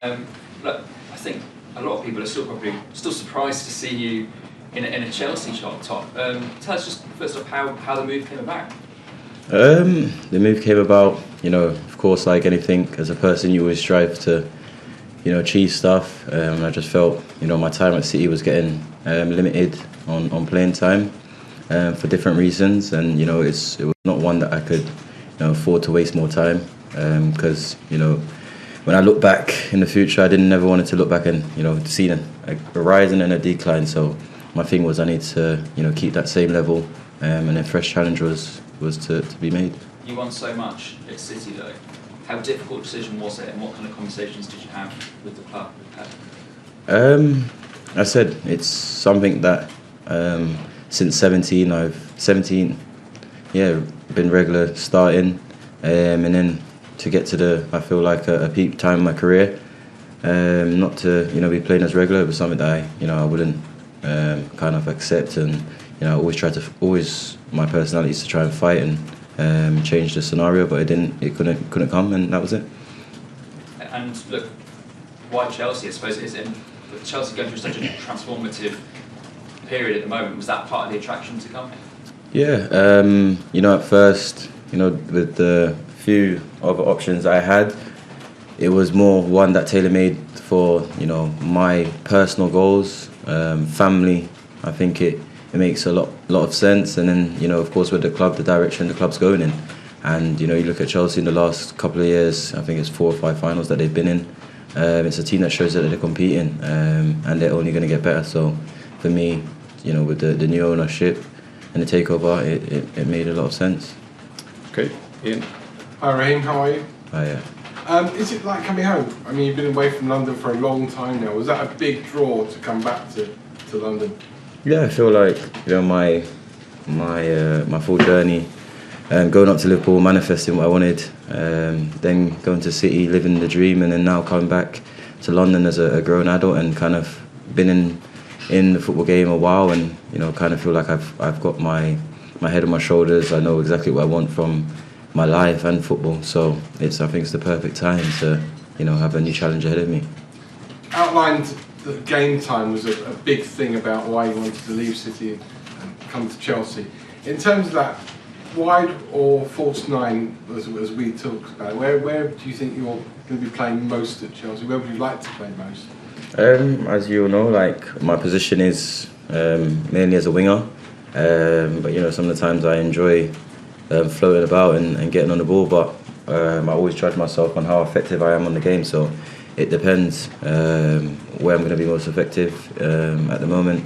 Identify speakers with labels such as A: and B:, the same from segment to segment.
A: Um, Look, I think a lot of people are still surprised to see you in a Chelsea top. Tell us just first off how the move came about.
B: The move came about, of course, like anything, as a person, you always strive to, achieve stuff. I just felt, my time at City was getting limited on playing time for different reasons, and it was not one that I could, afford to waste more time. Because when I look back in the future, I didn't never wanted to look back and see a rising and a decline. So my thing was I need to keep that same level, and a fresh challenge was to be made.
A: You won so much at City though. How difficult a decision was it, and what kind of conversations did you have with the club?
B: I said it's something that since 17, been regular starting, and then to get to I feel like a peak time in my career, not to be playing as regular was something that I wouldn't kind of accept, and always my personality is to try and fight and change the scenario, but it couldn't come, and that was it.
A: And look, why Chelsea? I suppose with Chelsea going through such a transformative period at the moment, was that part of the attraction to come here?
B: Yeah, at first, with the few other options I had, it was more one that tailor-made for my personal goals, family. I think it makes a lot of sense, and then of course with the club, the direction the club's going in, and you look at Chelsea in the last couple of years. I think it's 4 or 5 finals that they've been in. It's a team that shows that they're competing, and they're only going to get better. So for me, with the new ownership and the takeover, it made a lot of sense.
C: Okay, Ian.
D: Hi Raheem, how are you?
B: Yeah.
D: Is it like coming home? I mean, you've been away from London for a long time now. Was that a big draw to come back to London?
B: Yeah, I feel like my full journey, going up to Liverpool, manifesting what I wanted, then going to City, living the dream, and then now coming back to London as a grown adult and kind of been in the football game a while, and kind of feel like I've got my head on my shoulders. I know exactly what I want from my life and football, so I think it's the perfect time to have a new challenge ahead of me.
D: Outlined that game time was a big thing about why you wanted to leave City and come to Chelsea. In terms of that wide or false nine, as we talked about, where do you think you're going to be playing most at Chelsea? Where would you like to play most?
B: As you all know, like my position is mainly as a winger, but some of the times I enjoy floating about and getting on the ball, but I always judge myself on how effective I am on the game, so it depends where I'm going to be most effective. At the moment,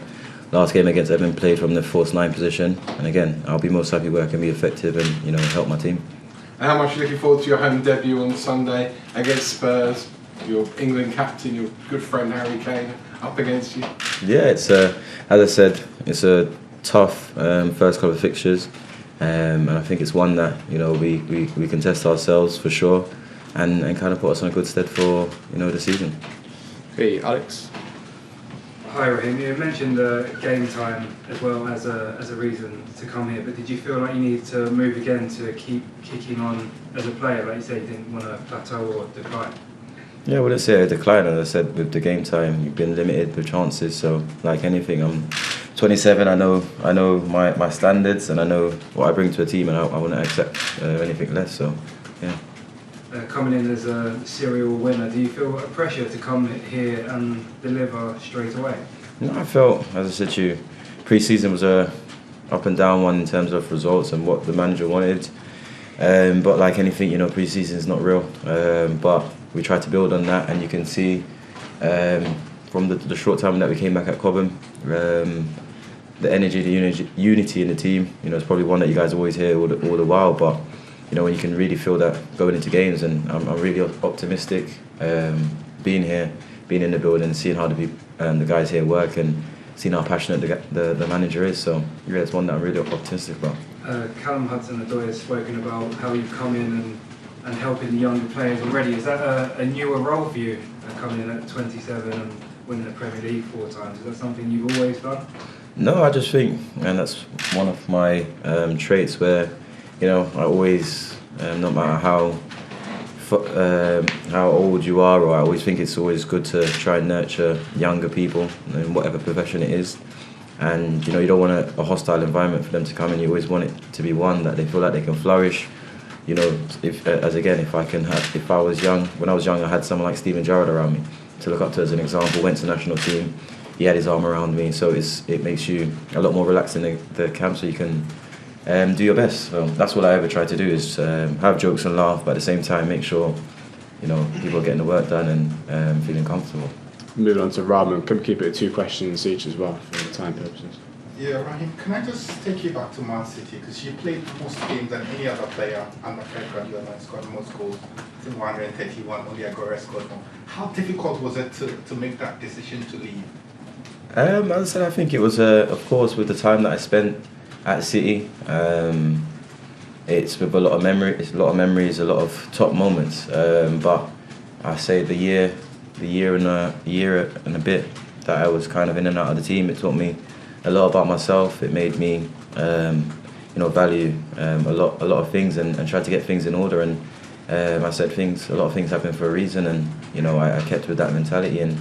B: last game against Everton played from the false nine position, and again I'll be most happy where I can be effective and help my team.
D: And how much are you looking forward to your home debut on Sunday against Spurs? Your England captain, your good friend Harry Kane, up against you.
B: Yeah, it's as I said, it's a tough first couple of fixtures, and I think it's one that we can test ourselves for sure, and kind of put us on a good stead for the season.
C: Hey, Alex.
E: Hi Raheem, you mentioned game time as well as a reason to come here, but did you feel like you needed to move again to keep kicking on as a player? Like you say, you didn't want to plateau or decline.
B: Yeah, I wouldn't say a decline. As I said, with the game time, you've been limited with chances. So, like anything, I'm 27. I know my standards, and I know what I bring to a team, and I wouldn't accept anything less. So, yeah.
E: Coming in as a serial winner, do you feel a pressure to come here and deliver straight away?
B: No, I felt, as I said to you, pre-season was a up and down one in terms of results and what the manager wanted. But like anything, pre-season is not real. But we tried to build on that, and you can see from the short time that we came back at Cobham, the energy, the unity in the team. It's probably one that you guys always hear all the while, but when you can really feel that going into games, and I'm really optimistic being here, being in the building, seeing how the guys here work, and seeing how passionate the manager is. So yeah, it's one that I'm really optimistic about.
E: Callum Hudson-Odoi has spoken about how you've come in and helping the younger players already. Is that a newer role for you, coming in at 27 and winning the Premier League 4 times? Is that something you've always done?
B: No, I just think, and that's one of my traits where, I always, no matter how how old you are, or I always think it's always good to try and nurture younger people in whatever profession it is. And you don't want a hostile environment for them to come in. You always want it to be one that they feel like they can flourish. If I was young, when I was young, I had someone like Steven Gerrard around me to look up to as an example. Went to national team, he had his arm around me, so it makes you a lot more relaxed in the camp, so you can do your best. So that's what I ever try to do, is have jokes and laugh, but at the same time make sure people are getting the work done and feeling comfortable.
C: Moving on to Rahman, can we keep it 2 questions each as well for time purposes?
F: Yeah, Raheem, can I just take you back to Man City? Because you played most games than any other player under Pep Guardiola and scored most goals. I think 131, only Aguero scored more. How difficult was it to make that decision to leave?
B: As I said, I think it was, of course, with the time that I spent at City, it's with a lot of memories, a lot of top moments. But I say the year and a bit that I was kind of in and out of the team, it taught me a lot about myself. It made me, value a lot of things and try to get things in order. And I said a lot of things happen for a reason, and I kept with that mentality. And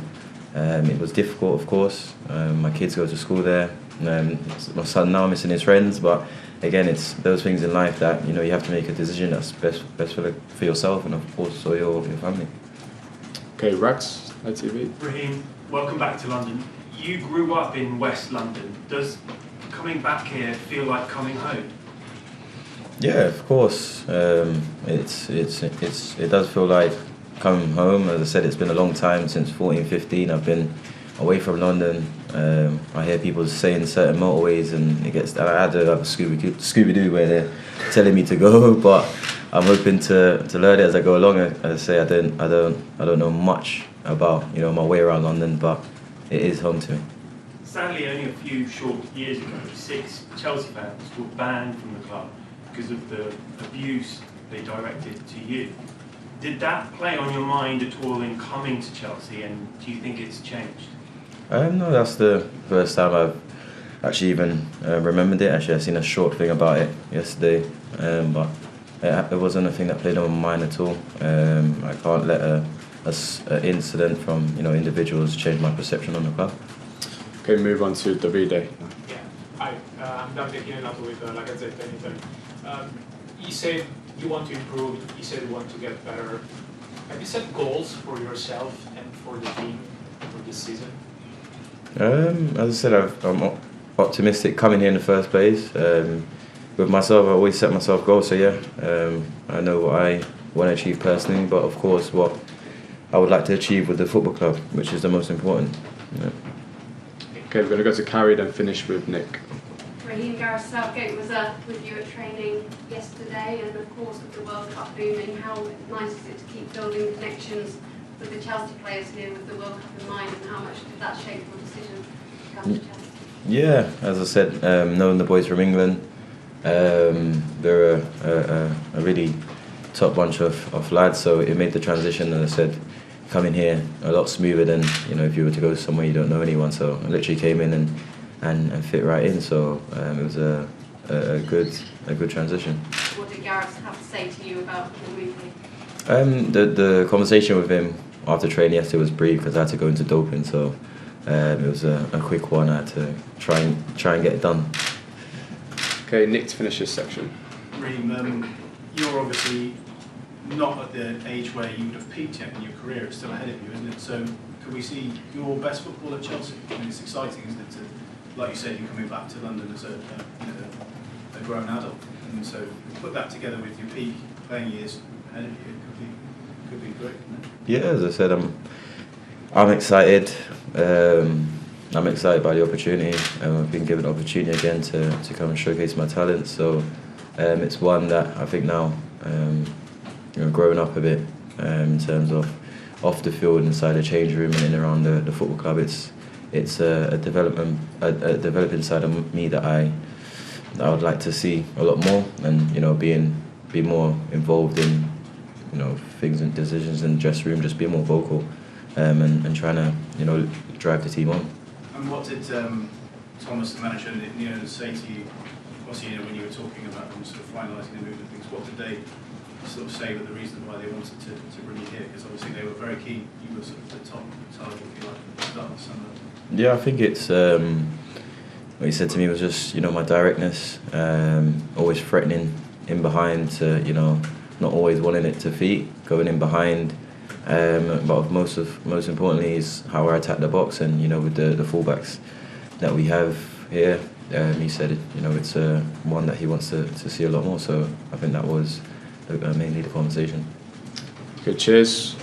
B: it was difficult, of course. My kids go to school there. My son now missing his friends, but again, it's those things in life that you have to make a decision that's best for yourself and of course for your family.
C: Okay, Rags, ITV.
G: Raheem, welcome back to London. You grew up in West London. Does coming back here feel like coming home?
B: Yeah, of course. It does feel like coming home. As I said, it's been a long time since 14, 15. I've been away from London. I hear people saying certain motorways, and I had to have a Scooby-Doo where they're telling me to go, but I'm hoping to learn it as I go along. As I say, I don't know much about my way around London, but it is home to me.
G: Sadly, only a few short years ago, 6 Chelsea fans were banned from the club because of the abuse they directed to you. Did that play on your mind at all in coming to Chelsea, and do you think it's changed?
B: No, that's the first time I've actually even remembered it. Actually, I've seen a short thing about it yesterday, but it wasn't a thing that played on my mind at all. I can't let an incident from individuals change my perception on the club.
C: Okay, move on to Davide.
H: Yeah, hi, I'm Davide Chinenato with La Gazzetta in Italy. You said you want to improve, you said you want to get better. Have you set goals for yourself and for the team for this season?
B: As I said, I'm optimistic coming here in the first place. With myself, I always set myself goals, so yeah, I know what I want to achieve personally, but of course what I would like to achieve with the football club, which is the most important. Yeah.
C: Okay, we're going to go to Carrie, then finish with Nick.
I: Raheem, Gareth Southgate was with you at training yesterday, and of course with the World Cup looming, how nice is it to keep building connections with the Chelsea players here with the World Cup in mind, and how much did that shape your decision to come to Chelsea? Yeah,
B: as I said, knowing the boys from England, they're a really top bunch of lads, so it made the transition, as I said, coming here a lot smoother than if you were to go somewhere you don't know anyone. So I literally came in and fit right in. So it was a good transition.
I: What did Gareth have to say to you about the movie?
B: The conversation with him after training yesterday was brief because I had to go into doping. So it was a quick one. I had to try and get it done.
C: Okay, Nick, to finish this section.
J: Raheem, you're obviously not at the age where you would have peaked yet in your career. It's still ahead of you, isn't it? So could we see your best football at Chelsea? I mean, it's exciting, isn't it? To, like you said, you're coming back to London as a grown adult, and so put that together with your peak playing years ahead of you. It could be great, isn't it?
B: Yeah, as I said, I'm excited. I'm excited by the opportunity. I've been given the opportunity again to come and showcase my talent. So it's one that I think now, growing up a bit in terms of off the field, inside the change room, and in around the football club, it's a developing side of me that I would like to see a lot more, and be more involved in things and decisions in the dressing room, just be more vocal, and trying to drive the team on.
J: And what did Thomas, the manager, say to you? Obviously, when you were talking about them sort of finalising the move and things, what did they sort of say that the reason why they wanted to bring you here? Because obviously they were very keen. You were sort of the top target, if you like, at the start of the summer.
B: Yeah, I think it's what he said to me was just, you know, my directness, always threatening in behind to, you know, not always wanting it to feet, going in behind. But most importantly is how I attack the box, and you know, with the fullbacks that we have here, he said it, you know, it's one that he wants to see a lot more. So I think that was mainly the conversation.
C: Good, cheers.